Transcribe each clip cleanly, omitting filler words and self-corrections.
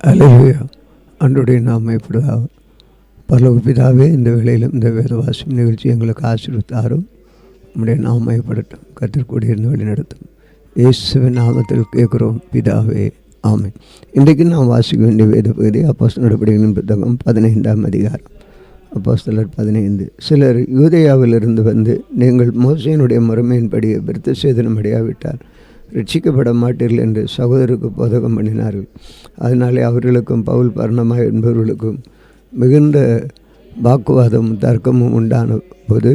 அல்லேலூயா. அன்றைய நாம் மையப்படுவதாக. பரலோக பிதாவே, இந்த வேளையிலும் இந்த வேத வாசிக்கும் நிகழ்ச்சி எங்களுக்கு ஆசீர்வதித்தாரும். நம்முடைய நாம் மையப்படட்டும். கர்த்தர் கூடியிருந்து வழி நடத்தும். இயேசுவின் நாமத்தில் கேட்குறோம் பிதாவே, ஆமென். இன்றைக்கு நாம் வாசிக்க வேண்டிய வேத பகுதி அப்போஸ்தலர் நடபடிகளின் புத்தகம் 15ஆம் அதிகாரம். அப்போஸ்தலர் 15. சிலர் யூதேயாவிலிருந்து வந்து, நீங்கள் மோசேயினுடைய முறைமையின்படி விருத்த சேதனம் அடையாவிட்டால் ரட்சிக்கப்பட மாட்டீர்கள் என்று சகோதரருக்கு போதகம் பண்ணினார்கள். அதனாலே அவர்களுக்கும் பவுல் பர்னபா என்பவர்களுக்கும் மிகுந்த வாக்குவாதமும் தர்க்கமும் உண்டான போது,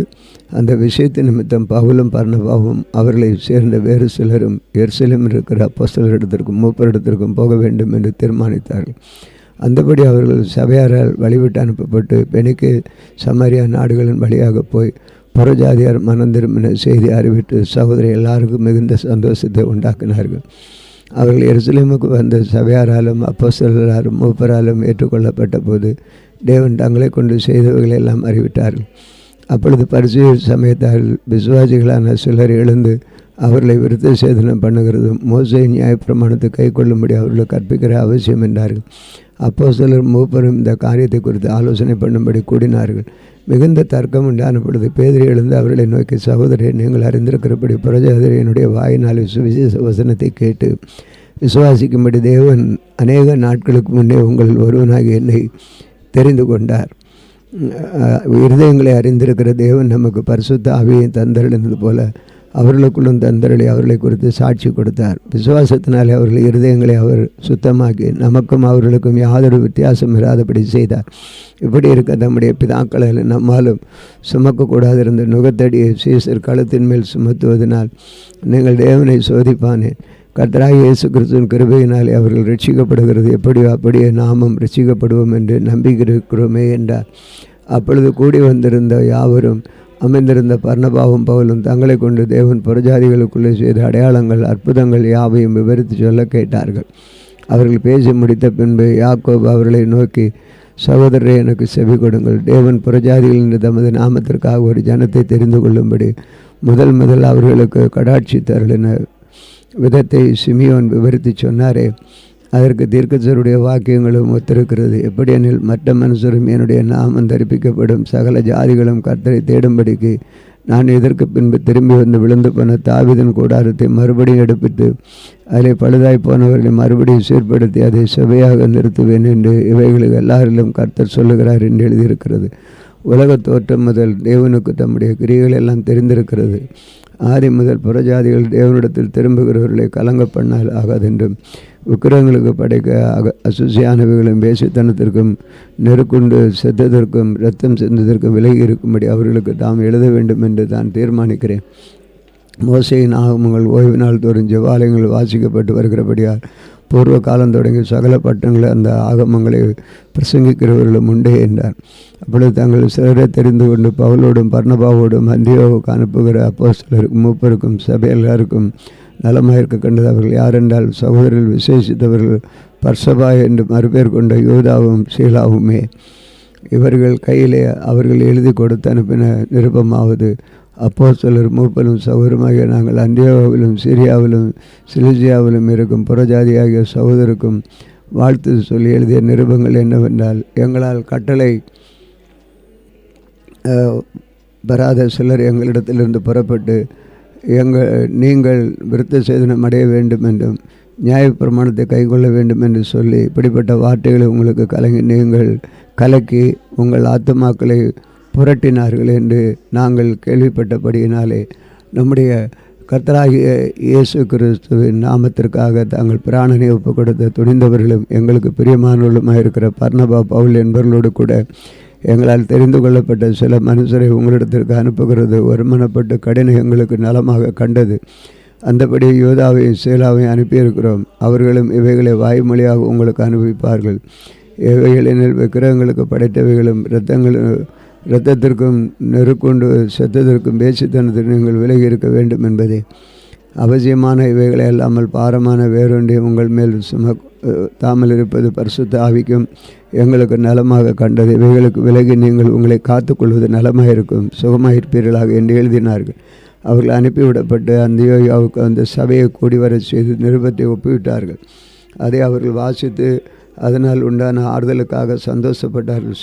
அந்த விஷயத்தின் நிமித்தம் பவுலும் பர்னபாவும் அவர்களை சேர்ந்த வேறு சிலரும் எருசலேமில் இருக்கிற அப்போஸ்தலரிடத்திற்கும் மூப்பரிடத்திற்கும் போக வேண்டும் என்று தீர்மானித்தார்கள். அந்தபடி அவர்கள் சபையாரால் வழிவிட்டு அனுப்பப்பட்டு பெனிக்கே சமாரியா நாடுகளின் வழியாக போய் புறஜாதியார் மனம் திரும்பின செய்தி அறிவித்து சகோதரர் எல்லாருக்கும் மிகுந்த சந்தோஷத்தை உண்டாக்கினார்கள். அவர்கள் எருசலேமுக்கு வந்த சபையாராலும் அப்போஸ்தலராலும் மூப்பராலும் ஏற்றுக்கொள்ளப்பட்ட போது தேவன் தங்களை கொண்டு செய்தவைகளை எல்லாம் அறிவித்தார்கள். அப்பொழுது பரிசேயர் சமயத்தால் விசுவாசிகளான சிலர் எழுந்து அவர்களை விருத்த சேதனம் பண்ணுகிறதும் மோசே நியாயப்பிரமாணத்தை கை கொள்ளும்படி அவர்களுக்கு கற்பிக்கிற அவசியம் என்றார்கள். அப்போஸ்தலர் மூப்பரும் இந்த காரியத்தை குறித்து ஆலோசனை பண்ணும்படி கூடினார்கள். மிகுந்த தர்க்கம் உண்டான பொழுது பேதுரு எழுந்து அவர்களை நோக்கி, சகோதரரை, நீங்கள் அறிந்திருக்கிறபடி புறஜாதியருடைய வாயினால் சுவிசேஷ வசனத்தை கேட்டு விசுவாசிக்கும்படி தேவன் அநேக நாட்களுக்கு முன்னே உங்கள் ஒருவனாகி என்னை தெரிந்து கொண்டார். இருதயங்களை அறிந்திருக்கிற தேவன் நமக்கு பரிசுத்த ஆவியை தந்தருளினது போல அவர்களுக்குள்ளும் தந்தரளி அவர்களை குறித்து சாட்சி கொடுத்தார். விசுவாசத்தினாலே அவர்கள் இருதயங்களை அவர் சுத்தமாக்கி நமக்கும் அவர்களுக்கும் யாதொரு வித்தியாசம் இராதபடி செய்தார். இப்படி இருக்க நம்முடைய பிதாக்களில் நம்மாலும் சுமக்கக்கூடாதிருந்த நுகத்தடியை சீசர் கழுத்தின் மேல் சுமத்துவதனால் நீங்கள் தேவனை சோதிப்பானேன். கர்த்தராகிய இயேசு கிறிஸ்துவின் கிருபையினாலே அவர்கள் ரட்சிக்கப்படுகிறது எப்படியோ அப்படியே நாமும் ரட்சிக்கப்படுவோம் என்று நம்பிக்கிறோமே என்றார். அப்பொழுது கூடி வந்திருந்த யாவரும் அமைந்திருந்த பர்னபாவும் பவுலும் தங்களை கொண்டு தேவன் புறஜாதிகளுக்குள்ளே செய்த அடையாளங்கள் அற்புதங்கள் யாவையும் விவரித்து சொல்ல கேட்டார்கள். அவர்கள் பேசி முடித்த பின்பு யாக்கோபு அவர்களை நோக்கி, சகோதரரை, எனக்கு செவி கொடுங்கள். தேவன் புறஜாதிகள் என்று தமது நாமத்திற்காக ஒரு ஜனத்தை தெரிந்து கொள்ளும்படி முதல் அவர்களுக்கு கடாட்சி தருளின விதத்தை சிமியோன் விவரித்து சொன்னாரே, அதற்கு தீர்க்கதரிசியுடைய வாக்கியங்களும் ஒத்திருக்கிறது. எப்படியெனில், மற்ற மனுஷரும் என்னுடைய நாமம் தரிப்பிக்கப்படும் சகல ஜாதிகளும் கர்த்தரை தேடும்படிக்கு நான் இதற்கு பின்பு திரும்பி வந்து விழுந்து போன தாவீதின் கூடாரத்தை மறுபடியும் எடுப்பித்து அதிலே பழுதாய் போனவர்களை மறுபடியும் சீர்படுத்தி அதை செவையாக நிறுத்துவேன் என்று இவைகளுக்கு எல்லாரிலும் கர்த்தர் சொல்லுகிறார் என்று எழுதியிருக்கிறது. உலக தோற்றம் முதல் தேவனுக்கு தம்முடைய கிரியைகள் எல்லாம் தெரிந்திருக்கிறது. ஆதி முதல் புறஜாதிகள் தேவனிடத்தில் திரும்புகிறவர்களை கலங்க பண்ணால் ஆகாதென்றும் விக்கிரகங்களுக்கு படைக்க அசுசியானவைகளும் வேசித்தனத்திற்கும் நெருக்குண்டு செத்ததற்கும் இரத்தம் சிந்ததற்கும் விலகி இருக்கும்படி அவர்களுக்கு தாம் எழுத வேண்டும் என்று தான் தீர்மானிக்கிறேன். மோசேயின் ஆகமங்கள் ஓய்வு நாள் தோறும் ஜெபாலயங்கள் வாசிக்கப்பட்டு வருகிறபடியால் பூர்வ காலம் தொடங்கி சகல பட்டங்களை அந்த ஆகமங்களை பிரசங்கிக்கிறவர்களும் உண்டே என்றார். அப்பொழுது தங்கள் சிலரை தெரிந்து கொண்டு பவுலோடும் பர்னபாவோடும் அந்தியோவுக்கு அனுப்புகிற அப்போஸ்தலருக்கும் மூப்பருக்கும் சபையல்லாருக்கும் நலமாயிருக்க கண்டது. அவர்கள் யாரென்றால், சகோதரர்கள் விசேஷித்தவர்கள் பர்சபா என்று மறுபேர் கொண்ட யூதாவும் சீலாவுமே. இவர்கள் கையிலே அவர்கள் எழுதி கொடுத்து அனுப்பின நிருபமாவது, அப்போஸ்தலர் மூப்பரும் சகோதரமாகிய நாங்கள் அந்தியோவிலும் சிரியாவிலும் சிலிசியாவிலும் இருக்கும் புறஜாதியாகிய சகோதரருக்கும் வாழ்த்து சொல்லி எழுதிய நிருபங்கள் என்னவென்றால், எங்களால் கட்டளை பெறாத சிலர் எங்களிடத்திலிருந்து புறப்பட்டு நீங்கள் விருத்த சேதனம் அடைய வேண்டும் என்றும் நியாயப்பிரமாணத்தை கைக்கொள்ள வேண்டும் என்று சொல்லி இப்படிப்பட்ட வார்த்தைகளை உங்களுக்கு நீங்கள் கலக்கி உங்கள் ஆத்துமாக்களை புரட்டினார்கள் என்று நாங்கள் கேள்விப்பட்டபடியினாலே நம்முடைய கர்த்தராகிய இயேசு கிறிஸ்துவின் நாமத்திற்காக தாங்கள் பிராணனை ஒப்பு கொடுத்த துணிந்தவர்களும் எங்களுக்கு பிரியமானவர்களுமாக இருக்கிற பர்னபா பவுல் என்பவர்களோடு கூட எங்களால் தெரிந்து கொள்ளப்பட்ட சில மனுஷரை உங்களிடத்திற்கு அனுப்புகிறது ஒருமனப்பட்டு கடின எங்களுக்கு நலமாக கண்டது. அந்தபடி யூதாவையும் சீலாவையும் அனுப்பியிருக்கிறோம். அவர்களும் இவைகளை வாய்மொழியாக உங்களுக்கு அனுப்பிப்பார்கள். இவைகளில் விக்கிரகங்களுக்கு படைத்தவைகளும் இரத்தத்திற்கும் நெருக்குண்டு செத்ததற்கும் பேசித்தனத்திற்கு நீங்கள் விலகி இருக்க வேண்டும் என்பதே. அவசியமான இவைகளை அல்லாமல் பாரமான வேறொன்றையும் உங்கள் மேல் தாமல் இருப்பது பரிசுத்த ஆவிக்கும் எங்களுக்கு நலமாக கண்டது. இவைகளுக்கு விலகி நீங்கள் உங்களை காத்துக்கொள்வது நலமாக இருக்கும், சுகமாயிருப்பீர்களாக என்று எழுதினார்கள். அவர்கள் அனுப்பிவிடப்பட்டு அந்தியோயாவுக்கு அந்த சபையை கூடி வர செய்து நிருபத்தை ஒப்புவிட்டார்கள். அதை அவர்கள் வாசித்து அதனால் உண்டான ஆறுதலுக்காக சந்தோஷப்பட்டார்கள்.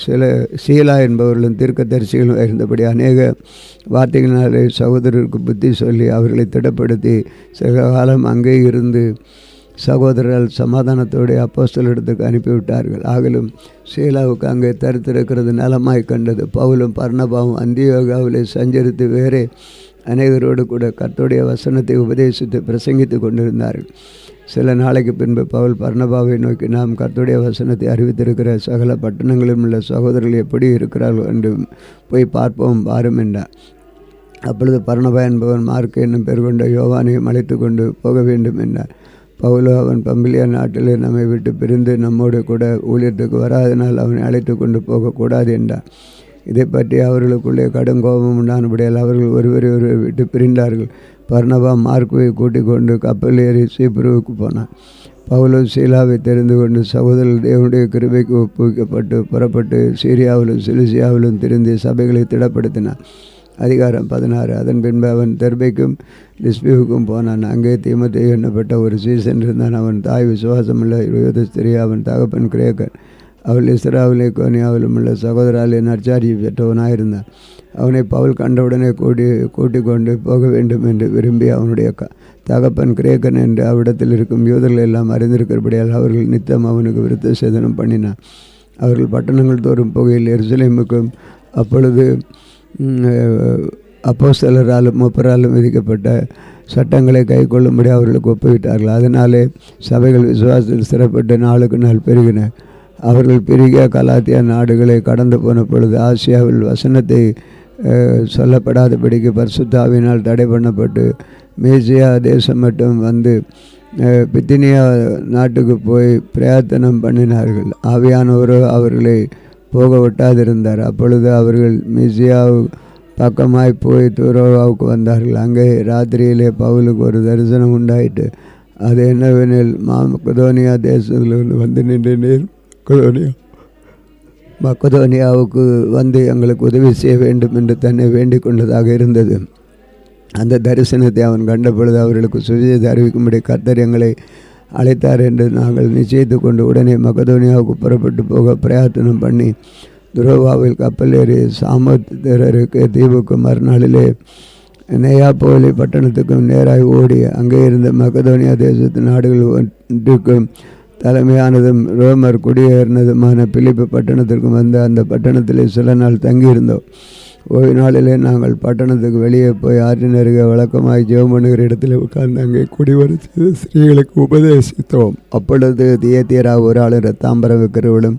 சில சீலா என்பவர்களும் தீர்க்கதரிசிகளும் இருந்தபடி அநேக வார்த்தைகளினாலே சகோதரருக்கு புத்தி சொல்லி அவர்களை திடப்படுத்தி சில காலம் அங்கே இருந்து சகோதரர்கள் சமாதானத்தோடு அப்போஸ்தலரிடத்துக்கு அனுப்பிவிட்டார்கள். ஆகலும் சீலாவுக்கு அங்கே தரித்திருக்கிறது நலமாய் கண்டது. பவுலும் பர்னபாவும் அந்தியோகாவிலே சஞ்சரித்து வேறே அநேகரோடு கூட கர்த்தருடைய வசனத்தை உபதேசித்து பிரசங்கித்து கொண்டிருந்தார்கள். சில நாளைக்கு பின்பு பவுல் பர்னபாவை நோக்கி, நாம் கர்த்தருடைய வசனத்தை அறிவித்திருக்கிற சகல பட்டணங்களிலும் உள்ள சகோதரர்கள் எப்படி இருக்கிறார்கள் என்று போய் பார்ப்போம் வாரும் என்றார். அப்பொழுது பர்னபா என்பவன் மார்க் என்னும் பெயர் கொண்ட யோவானையும் அழைத்து கொண்டு போக வேண்டும் என்றார். பவுலோ, அவன் பம்பிலியா நாட்டிலே நம்மை விட்டு பிரிந்து நம்மோடு கூட ஊழியத்துக்கு வராதனால் அவனை அழைத்து கொண்டு போகக்கூடாது என்றார். இதை பற்றி அவர்களுக்குள்ளே கடும் கோபம் உண்டானபடியால் அவர்கள் ஒருவரை விட்டு பிரிந்தார்கள். பர்னபா மார்க்குவை கூட்டிக் கொண்டு கப்பல் ஏறி சீப்புருவுக்கு போனான். பவுலும் சீலாவை தெரிந்து கொண்டு சகோதரர்கள் தேவனுடைய கிருபைக்கு ஒப்புவிக்கப்பட்டு புறப்பட்டு சீரியாவிலும் சிலிசியாவிலும் திரிந்து சபைகளை திடப்படுத்தினான். அதிகாரம் 16. அதன் பின்பு அவன் தெர்பைக்கும் லிஸ்பியுக்கும் போனான். அங்கே தீமோத்தேயு எண்ணப்பட்ட ஒரு சீசன் இருந்தான். அவன் தாய் விசுவாசமுள்ள யூத ஸ்திரீ, அவன் தகப்பன் கிரேக்கன். அவள் இஸ்ராவிலே கோனியாவிலும் உள்ள சகோதராலே நற்சாட்சி பெற்றவனாயிருந்தான். அவனை பவுல் கண்டவுடனே கூட்டிக் கொண்டு போக வேண்டும் என்று விரும்பி அவனுடைய தகப்பன் கிரேக்கன் என்று அவ்விடத்தில் இருக்கும் யூதர்கள் எல்லாம் அறிந்திருக்கிறபடியால் அவர்கள் நித்தம் அவனுக்கு விருத்த சேதனம் பண்ணினான். அவர்கள் பட்டணங்கள் தோறும் போகையில் எருசலேமுக்கும் அப்பொழுது அப்போஸ்தலராலும் மூப்பராலும் விதிக்கப்பட்ட சட்டங்களை கை கொள்ளும்படி அவர்களுக்கு ஒப்புவிட்டார்கள். அதனாலே சபைகள் விசுவாசத்தில் சிறப்பட்டு நாளுக்கு நாள் பெருகின. அவர்கள் பிரிகியா கலாத்தியா நாடுகளை கடந்து போன பொழுது ஆசியாவில் வசனத்தை சொல்லப்படாதபடிக்கு பரிசுத்தாவினால் தடை பண்ணப்பட்டு மேசியா தேசம் மட்டும் வந்து பித்தினியா நாட்டுக்கு போய் பிரயத்தனம் பண்ணினார்கள். ஆவியானவரோ அவர்களை போக விட்டாதிருந்தார். அப்பொழுது அவர்கள் மேசியாவு பக்கமாய் போய் தூரோவாவுக்கு வந்தார்கள். அங்கே ராத்திரியிலே பவுலுக்கு ஒரு தரிசனம் உண்டாயிட்டு, அது என்னவெனில், மக்கதோனியா தேசத்திலிருந்து வந்து நின்று நீர் மக்கதோனியாவுக்கு வந்து எங்களுக்கு உதவி செய்ய வேண்டும் என்று தன்னை வேண்டிக் கொண்டதாக இருந்தது. அந்த தரிசனத்தை அவன் கண்டபொழுது அவர்களுக்கு சுவிசேஷத்தை அறிவிக்கும்படி கர்த்தர் எங்களை அழைத்தார் என்று நாங்கள் நிச்சயித்து கொண்டு உடனே மக்கதோனியாவுக்கு புறப்பட்டு போக பிரயத்தனம் பண்ணி துரோவாவில் கப்பல் ஏறி சாமோத்திரருக்கு தீவுக்கு மறுநாளிலே நெயாப்போலி பட்டணத்துக்கும் நேராய் ஓடி அங்கே இருந்த மக்கதோனியா தேசத்து நாடுகள் ஒன்றுக்கும் தலைமையானதும் ரோமர் குடியேறினதுமான பிலிப்பு பட்டணத்திற்கும் வந்து அந்த பட்டணத்திலே சில நாள் தங்கியிருந்தோம். ஓய்வு நாளிலே நாங்கள் பட்டணத்துக்கு வெளியே போய் ஆற்றின் அருகே வழக்கமாய் ஜெபம் பண்ணுகிற இடத்துல உட்கார்ந்து அங்கே குடிவர ஸ்திரீகளுக்கு உபதேசித்தோம். அப்பொழுது தியேத்தியரா ஒரு ஆள் ரத்தாம்பரம் விற்கிறவளும்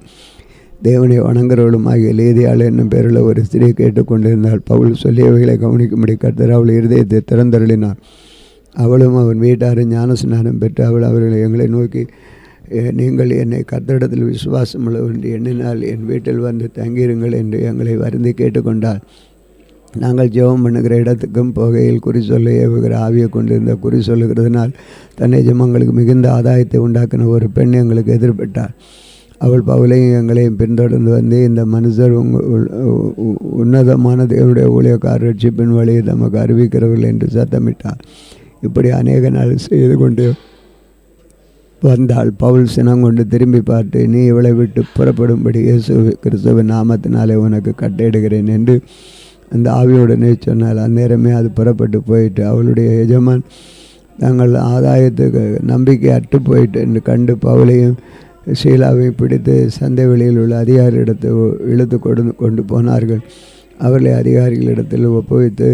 தேவனை வணங்குறவளும் ஆகிய லேதியாள் என்னும் பேருள்ள ஒரு ஸ்திரீ கேட்டுக்கொண்டிருந்தாள். பவுல் சொல்லியவைகளை கவனிக்கும்படி கர்த்தர் அவள் இருதயத்தை திறந்தருளினார். அவளும் அவன் வீட்டாரும் ஞானஸ்நானம் பெற்று அவர்களை எங்களை நோக்கி, நீங்கள் என்னை கர்த்தரிடத்தில் விசுவாசம் உள்ளவென்று எண்ணினால் என் வீட்டில் வந்து தங்கியிருங்கள் என்று எங்களை வருந்தி கேட்டுக்கொண்டாள். நாங்கள் ஜெபம் பண்ணுகிற இடத்துக்கும் போகையில் குறி சொல்ல ஏவுகிற ஆவியை கொண்டிருந்த குறி சொல்லுகிறதுனால் தன்னை ஜெபங்களுக்கு மிகுந்த ஆதாயத்தை உண்டாக்கின ஒரு பெண் எங்களுக்கு எதிர்பட்டாள். அவள் பவுலையும் எங்களையும் பின்தொடர்ந்து வந்து, இந்த மனுஷர் உன்னதமான தேவனுடைய ஊழியக்காரர் ரட்சிப்பின் வழியை நமக்கு அறிவிக்கிறவர்கள் என்று சத்தமிட்டார். இப்படி அநேக நாள் செய்து கொண்டு வந்தாள். பவுல் சினம் கொண்டு திரும்பி பார்த்து, நீ இவளை விட்டு புறப்படும்படி இயேசு கிறிஸ்துவின் நாமத்தினாலே உனக்கு கட்டளையிடுகிறேன் என்று அந்த ஆவியுடனே சொன்னால் அந்நேரமே அது புறப்பட்டு போயிட்டு அவளுடைய எஜமான் தங்கள் ஆதாயத்துக்கு நம்பிக்கை அற்று போயிட்டு என்று கண்டு பவுலையும் சீலாவை பிடித்து சந்தை வெளியில் உள்ள அதிகாரியிடத்தை இழுத்து கொண்டு போனார்கள். அவர்களை அதிகாரிகளிடத்தில் ஒப்புவித்து,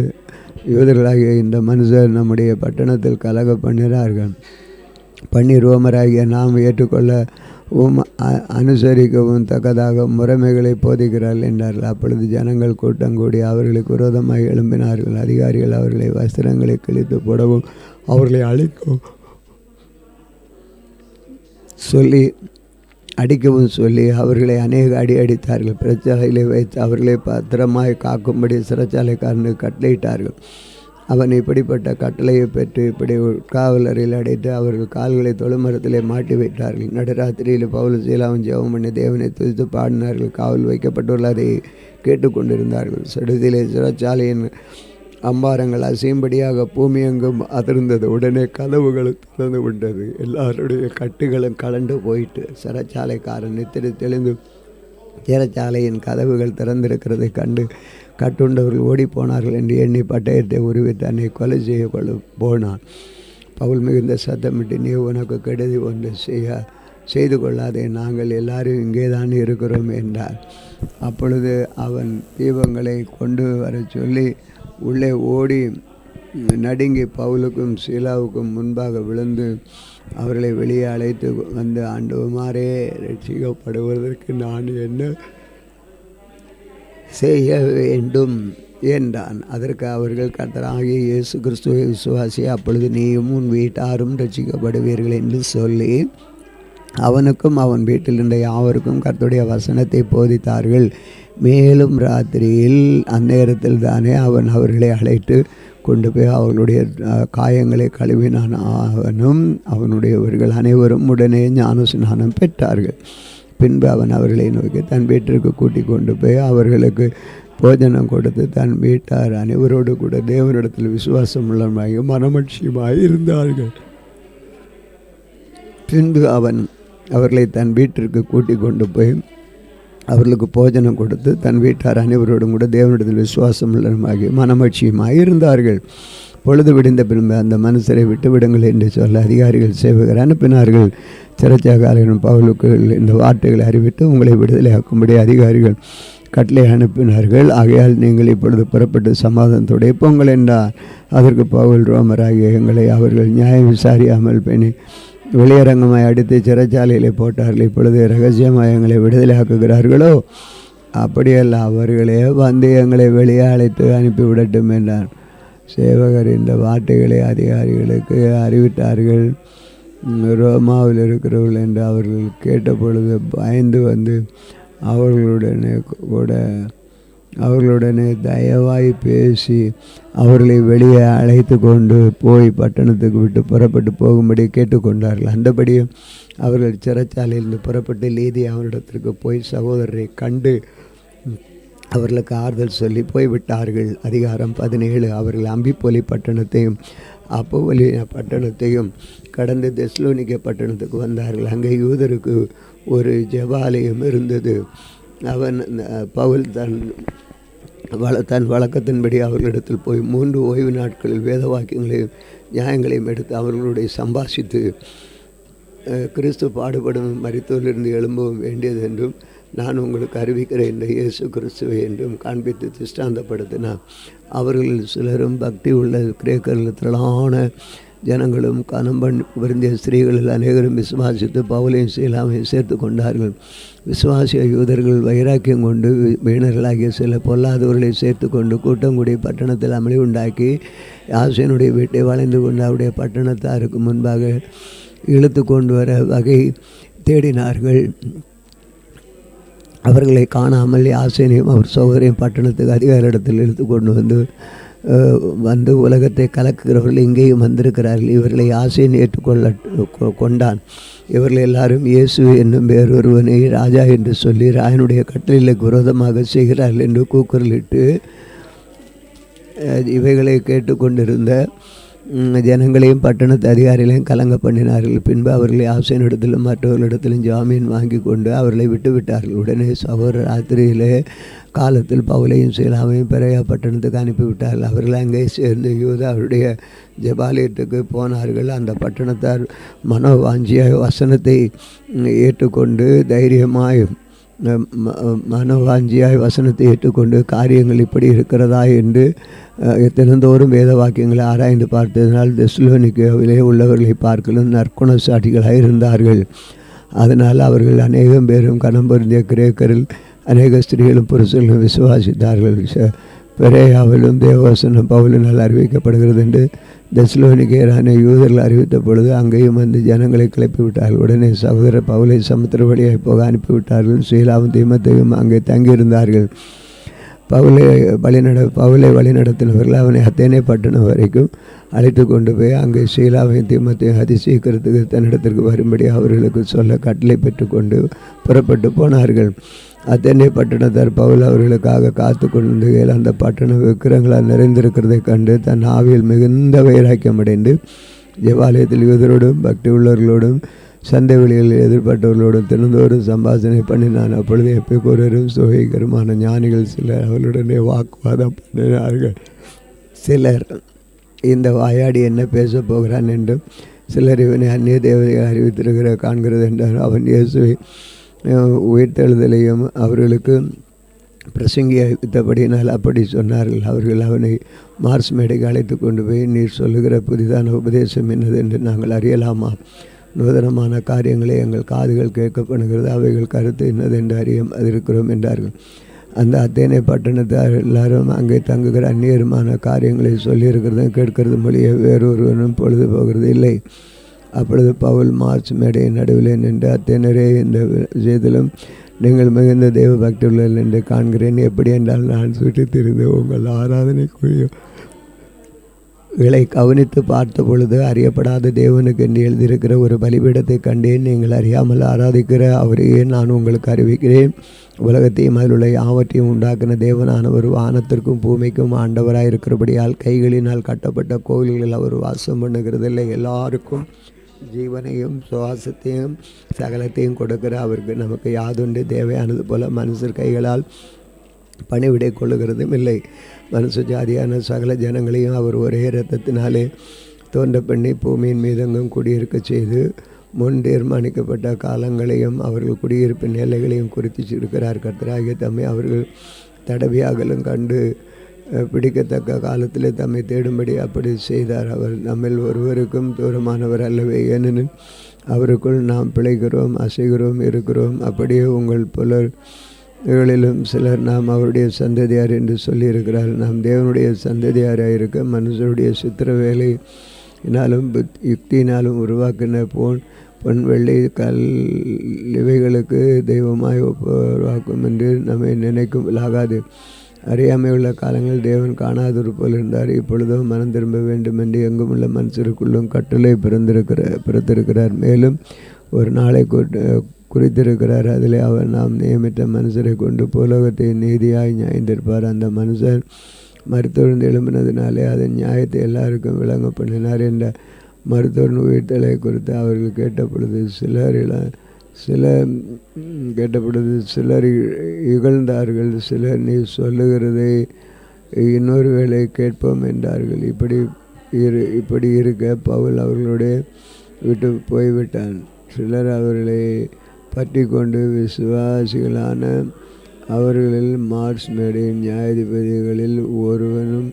யூதர்களாகிய இந்த மனுஷர் நம்முடைய பட்டணத்தில் கலக பண்ணி ரோமராகிய நாம் ஏற்றுக்கொள்ளவும் அனுசரிக்கவும் தக்கதாக முறைமைகளை போதிக்கிறார்கள் என்றார்கள். அப்பொழுது ஜனங்கள் கூட்டம் கூடி அவர்களுக்கு விரோதமாக எழும்பினார்கள். அதிகாரிகள் அவர்களை வஸ்திரங்களை கிழித்து போடவும் அவர்களை அடிக்கவும் சொல்லி அவர்களை அநேக அடித்தார்கள். சிறைச்சாலையிலே வைத்து அவர்களை பத்திரமாய் காக்கும்படி சிறைச்சாலைக்காரனுக்கு கட்டளையிட்டார்கள். அவன் இப்படிப்பட்ட கட்டளையை பெற்று இப்படி காவலரில் அடைத்து அவர்கள் கால்களை தொழுமரத்திலே மாட்டி வைத்தார்கள். நடுராத்திரியில் பவுல் சீலாவும் ஜெபம் பண்ணி தேவனை துதித்து பாடினார்கள். காவல் வைக்கப்பட்டுள்ள அதை கேட்டுக்கொண்டிருந்தார்கள். சடுதியிலே சிறைச்சாலையின் அம்பாரங்கள் அசையும்படியாக பூமி எங்கும் அதிர்ந்தது. உடனே கதவுகள் திறந்து விட்டது. எல்லாருடைய கட்டுகளும் கலண்டு போயிட்டு சிறைச்சாலைக்காரன் நித்திரை தெளிந்து சிறைச்சாலையின் கதவுகள் திறந்திருக்கிறதை கண்டு கட்டுண்டவர்கள் ஓடி போனார்கள் என்று எண்ணி பட்டயத்தை உருவி தன்னை கொலை செய்ய போனான். பவுல் மிகுந்த சத்தமிட்டு, நீ உனக்கு கெடுதி ஒன்று செய்து கொள்ளாதே, நாங்கள் எல்லாரும் இங்கே தான் இருக்கிறோம் என்றார். அப்பொழுது அவன் தீபங்களை கொண்டு வர சொல்லி உள்ளே ஓடி நடுங்கி பவுலுக்கும் சீலாவுக்கும் முன்பாக விழுந்து அவர்களை வெளியே அழைத்து வந்து, ஆண்டவமாரே, ரட்சிக்கப்படுவதற்கு நான் என்ன செய்ய வேண்டும் என்றான். அதற்கு அவர்கள், கர்த்தராகிய இயேசு கிறிஸ்துவை விசுவாசி, அப்பொழுது நீயும் உன் வீட்டாரும் ரட்சிக்கப்படுவீர்கள் என்று சொல்லி அவனுக்கும் அவன் வீட்டில் இருந்த யாவருக்கும் கர்த்தருடைய வசனத்தை போதித்தார்கள். மேலும் ராத்திரியில் அந்நேரத்தில் தானே அவன் அவர்களை அழைத்து கொண்டு போய் அவர்களுடைய காயங்களை கழுவினான். அவனும் அவனுடையவர்கள் அனைவரும் உடனே ஞான ஸ்நானம் பெற்றார்கள். பின்பு அவன் அவர்களை நோக்கி தன் வீட்டிற்கு கூட்டிக் கொண்டு போய் அவர்களுக்கு போஜனம் கொடுத்து தன் வீட்டார் அனைவரோடு கூட தேவனிடத்தில் விசுவாசம் உள்ளமாயும் மனமட்சியுமாய் இருந்தார்கள். பின்பு அவன் அவர்களை தன் வீட்டிற்கு கூட்டிக் கொண்டு போய் அவர்களுக்கு போஜனம் கொடுத்து தன் வீட்டார் அனைவரோடும் கூட தேவனிடத்தில் விசுவாசம் உள்ளமாகி மனமட்சியுமாய் இருந்தார்கள். பொழுது விடிந்த பின்பு அந்த மனுஷரை விட்டுவிடுங்கள் என்று சொல்ல அதிகாரிகள் சேவகர் அனுப்பினார்கள். சிறைச்சாலையிலும் பவுலுக்கு இந்த வார்த்தைகளை அறிவித்து உங்களை விடுதலையாக்கும்படி அதிகாரிகள் கட்டளை அனுப்பினார்கள். ஆகையால் நீங்கள் இப்பொழுது புறப்பட்டு சமாதானத்துடைய போங்கள் என்றார். அதற்கு பவுல், ரோமராகிய எங்களை அவர்கள் நியாயம் விசாரியாமல் பெண்ணி வெளியரங்கமாய் அடித்து சிறைச்சாலையிலே போட்டார்கள். இப்பொழுது இரகசியமாக எங்களை விடுதலையாக்குகிறார்களோ? அப்படியல்ல, அவர்களே வந்து எங்களை வெளியே அழைத்து அனுப்பிவிடட்டும் என்றார். சேவகர் இந்த வார்த்தைகளை அதிகாரிகளுக்கு அறிவித்தார்கள். ரோமாவில் இருக்கிறவர்கள் என்று அவர்கள் கேட்டபொழுது பயந்து வந்து அவர்களுடனே தயவாய் பேசி அவர்களை வெளியே அழைத்து கொண்டு போய் பட்டணத்துக்கு விட்டு புறப்பட்டு போகும்படி கேட்டுக்கொண்டார்கள். அந்தபடியும் அவர்கள் சிறைச்சாலையிலிருந்து புறப்பட்டு லீதி அவரிடத்திற்கு போய் சகோதரரை கண்டு அவர்களுக்கு ஆறுதல் சொல்லி போய்விட்டார்கள். அதிகாரம் 17. அவர்கள் அம்பிப்போலி பட்டணத்தையும் அப்போலி பட்டணத்தையும் கடந்து தெஸ்லோனிக்கே பட்டணத்துக்கு வந்தார்கள். அங்கே யூதருக்கு ஒரு ஜெபாலயம் இருந்தது. பவுல் தன் வழக்கத்தின்படி அவர்களிடத்தில் போய் 3 ஓய்வு நாட்களில் வேத வாக்கியங்களையும் நியாயங்களையும் எடுத்து அவர்களுடைய சம்பாஷித்து கிறிஸ்து பாடுபடும் மரித்தோரிலிருந்து எழும்பவும் வேண்டியது என்றும் நான் உங்களுக்கு அறிவிக்கிறேன் என்ற இயேசு கிறிஸ்துவை என்றும் காண்பித்து திஷ்டாந்தப்படுத்தினார். அவர்களில் சிலரும் பக்தி உள்ள கிரேக்கர்கள் திரளான ஜனங்களும் கனம் விருந்திய ஸ்திரீகளில் அநேகரும் விசுவாசித்து பவுலையும் சீலாவையும் சேர்த்து கொண்டார்கள். விசுவாசிய யூதர்கள் வைராக்கியம் கொண்டு வீணர்களாகிய சில பொல்லாதவர்களை சேர்த்து கொண்டு கூட்டங்குடி பட்டணத்தில் அமளி உண்டாக்கி யாசேனுடைய வீட்டை வளைந்து கொண்டு அவருடைய பட்டணத்தாருக்கு முன்பாக இழுத்து கொண்டு வர வகை தேடினார்கள். அவர்களை காணாமல் யாசேனையும் அவர் சகோதரையும் பட்டணத்துக்கு அதிகாரிடத்தில் இழுத்து கொண்டு வந்து உலகத்தை கலக்குகிறவர்கள் இங்கேயும் வந்திருக்கிறார்கள். இவர்களை யாசேன் கொண்டான். இவர்கள் எல்லாரும் இயேசு என்னும் வேறொருவனை ராஜா என்று சொல்லி ராயனுடைய கட்டளைக்கு விரோதமாக செய்கிறார்கள் என்று கூக்குரலிட்டு இவைகளை கேட்டுக்கொண்டிருந்த ஜனங்களையும் பட்டணத்து அதிகாரிகளையும் கலங்க பண்ணினார்கள். பின்பு அவர்களை யாசேனிடத்திலும் மற்றவர்களிடத்திலும் ஜாமீன் வாங்கி கொண்டு அவர்களை விட்டுவிட்டார்கள். உடனே சகோதரர் ராத்திரியிலே காலத்தில் பவுலையும் சீலாவையும் பெரையா பட்டணத்துக்கு அனுப்பிவிட்டார்கள். அவர்கள் அங்கே சேர்ந்து யூதாவுடைய ஜெபாலயத்துக்கு போனார்கள். அந்த பட்டணத்தார் மனோவாஞ்சியாய் வசனத்தை ஏற்றுக்கொண்டு மனோவாஞ்சியாய் வசனத்தை ஏற்றுக்கொண்டு காரியங்கள் இப்படி இருக்கிறதா என்று தினந்தோறும் வேத வாக்கியங்களை ஆராய்ந்து பார்த்ததினால் தெஸ்லோனிக்கேவிலே உள்ளவர்களை பார்க்கலும் நற்குணசாட்சிகளாக இருந்தார்கள். அதனால் அவர்கள் அநேகம் பேரும் கனம் பொருந்திய கிரேக்கரில் அநேக ஸ்திரீகளும் புருஷர்களும் விசுவாசித்தார்கள். பெரேயாவிலும் தேவவசனம் பவுலினால் அறிவிக்கப்படுகிறது என்று தெஸ்லோனிக்கேயரான யூதர்கள் அறிவித்த பொழுது அங்கேயும் வந்து ஜனங்களை கிளப்பி விட்டார்கள். உடனே சகோதரர் பவுலை சமுத்திர வழியாக போக அனுப்பிவிட்டார்கள். சீலாவும் தீமோத்தேயும் அங்கே தங்கியிருந்தார்கள். பவுலை வழிநடத்தினவர்கள் அவனை அத்தேனே பட்டணம் வரைக்கும் அழைத்து கொண்டு போய் அங்கே சீலாவையும் தீமோத்தேயும் அதிசீக்கிரத்துக்கு தன்னிடத்திற்கு வரும்படி அவர்களுக்கு சொல்ல கட்டளை பெற்றுக்கொண்டு புறப்பட்டு போனார்கள். அத்தனை பட்டணத்தார் பவுல் அவர்களுக்காக காத்து கொண்டிருக்கையில் அந்த பட்டணம் விக்கிரங்களால் நிறைந்திருக்கிறதை கண்டு தன் ஆவியில் மிகுந்த வைராக்கியம் அடைந்து தேவாலயத்தில் யூதரோடும் பக்தி உள்ளவர்களோடும் சந்தை வெளிகளில் எதிர்பட்டவர்களோடும் தினந்தோறும் சம்பாஷணை பண்ணினான். அப்பொழுது எப்பிக்கூரரும் சுகைகருமான ஞானிகள் சிலர் அவர்களுடனே வாக்குவாதம் பண்ணினார்கள். சிலர் இந்த வாயாடி என்ன பேசப் போகிறான் என்றும், சிலர் இவனை அந்நிய தேவதைகள் அறிவித்திருக்கிற காண்கிறது என்றார். அவன் இயேசுவை உயிர்த்தெழுதலையும் அவர்களுக்கு பிரசங்கித்தபடியினால் அப்படி சொன்னார்கள். அவர்கள் அவனை மார்ஸ் மேடைக்கு அழைத்து கொண்டு போய், நீர் சொல்லுகிற புதிதான உபதேசம் என்னது என்று நாங்கள் அறியலாமா? நூதனமான காரியங்களை எங்கள் காதுகள் கேட்கப்படுகிறது, அவைகள் கருத்து என்னது என்று அறியிருக்கிறோம் என்றார்கள். அந்த அத்தேனை பட்டணத்தார் எல்லாரும் அங்கே தங்குகிற அந்நியருமான காரியங்களை சொல்லியிருக்கிறதும் கேட்கிறது மொழியை வேறொருவனும் பொழுது போகிறது இல்லை. அப்பொழுது பவுல் மார்ச் மேடையின் நடுவில் நின்று, அத்தேனரே, இந்த விஷயத்திலும் நீங்கள் மிகுந்த தெய்வ பக்தி உள்ளவர்கள் என்று காண்கிறேன். எப்படி என்றால், நான் சுற்றி திரிந்து உங்கள் ஆராதனைக்குரியகளை கவனித்து பார்த்த பொழுது அறியப்படாத தேவனுக்கு என்று எழுதியிருக்கிற ஒரு பலிபீடத்தை கண்டேன். நீங்கள் அறியாமல் ஆராதிக்கிற அவரையே நான் உங்களுக்கு அறிவிக்கிறேன். உலகத்தையும் அதில் உள்ள யாவற்றையும் உண்டாக்கின தேவனானவர் வானத்திற்கும் பூமிக்கும் ஆண்டவராக இருக்கிறபடியால் கைகளினால் கட்டப்பட்ட கோவில்களில் அவர் வாசம் பண்ணுகிறதில்லை. எல்லாருக்கும் ஜீவனையும் சுவாசத்தையும் சகலத்தையும் கொடுக்கிற அவருக்கு நமக்கு யாதொன்று தேவையானது போல மனுஷர் கைகளால் பணிவிடை கொள்ளுகிறதும் இல்லை. மனுஷ ஜாதியான சகல ஜனங்களையும் அவர் ஒரே இரத்தத்தினாலே தோன்ற பண்ணி பூமியின் மீதெங்கும் குடியிருக்க செய்து முன் தீர்மானிக்கப்பட்ட காலங்களையும் அவர்கள் குடியிருப்பின் எல்லைகளையும் குறித்திருக்கிறார். கர்த்தராகிய தம்மை அவர்கள் தடவியாகலும் கண்டு பிடிக்கத்தக்க காலத்திலே தம்மை தேடும்படி அப்படி செய்தார். அவர் நம்மில் ஒருவருக்கும் தூரமானவர் அல்லவே, ஏனெனில் அவருக்குள் நாம் பிழைக்கிறோம், அசைகிறோம், இருக்கிறோம். அப்படியே உங்கள் புலர்களிலும் சிலர் நாம் அவருடைய சந்ததியார் என்று சொல்லியிருக்கிறார். நாம் தேவனுடைய சந்ததியாராக இருக்க மனுஷருடைய சித்திர வேலையினாலும் யுக்தியினாலும் உருவாக்கின பொன் வெள்ளி கல் இவைகளுக்கு தெய்வமாய் உருவாக்கும் என்று நம்மை நினைக்கும் ஆகாது. அறியாமையுள்ள காலங்கள் தேவன் காணாதொரு போல் இருந்தார். இப்பொழுதோ மனம் திரும்ப வேண்டும் என்று எங்கும் உள்ள மனுஷருக்குள்ளும் கட்டளை பிறந்திருக்கிறார். மேலும் ஒரு நாளை குறித்திருக்கிறார். அதில் அவர் நாம் நியமித்த மனுஷரை கொண்டு பூலோகத்தை நீதியாய் நியாயந்திருப்பார். அந்த மனுஷர் மருத்துவர்ந்து எழும்பினதினாலே அதன் நியாயத்தை எல்லாருக்கும் விளங்க பண்ணினார் என்ற மருத்துவன் உயிர்த்தலை குறித்து அவர்கள் கேட்டபொழுது சிலர் இகழ்ந்தார்கள். சிலர் நீ சொல்லுகிறதை இன்னொரு வேளை கேட்போம் என்றார்கள். இப்படி இருக்க பவுல் அவர்களுடைய விட்டு போய்விட்டான். சிலர் அவர்களை பற்றி கொண்டு விசுவாசிகளான அவர்களில் மார்ஸ் மேடையின் நியாயாதிபதிகளில் ஒருவனும்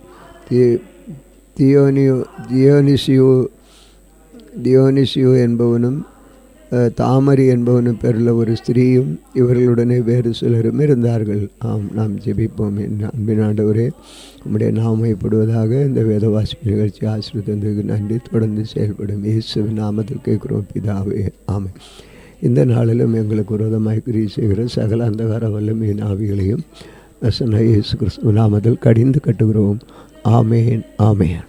தியோனிசியோ என்பவனும் தாமரி என்பவனும் பேருள்ள ஒரு ஸ்திரீயும் இவர்களுடனே வேறு சிலரும் இருந்தார்கள். நாம் ஜெபிப்போம். அன்பின் ஆண்டவரே, உம்முடைய நாமப்படுவதாக. இந்த வேத வாசிப்பு நிகழ்ச்சி ஆசீர்வதித்ததற்கு நன்றி. தொடர்ந்து செயல்படும் இயேசுவின் நாமத்தில் கேட்கிறோம் பிதாவே, ஆமென். இந்த நாளிலும் எங்களுக்கு விரோதமாய் கிரியை செய்கிற சகல அந்தகார வல்லமையின் ஆவிகளையும் இயேசு கிறிஸ்துவின் நாமத்தில் கடிந்து கட்டுகிறோம். ஆமேன், ஆமேன்.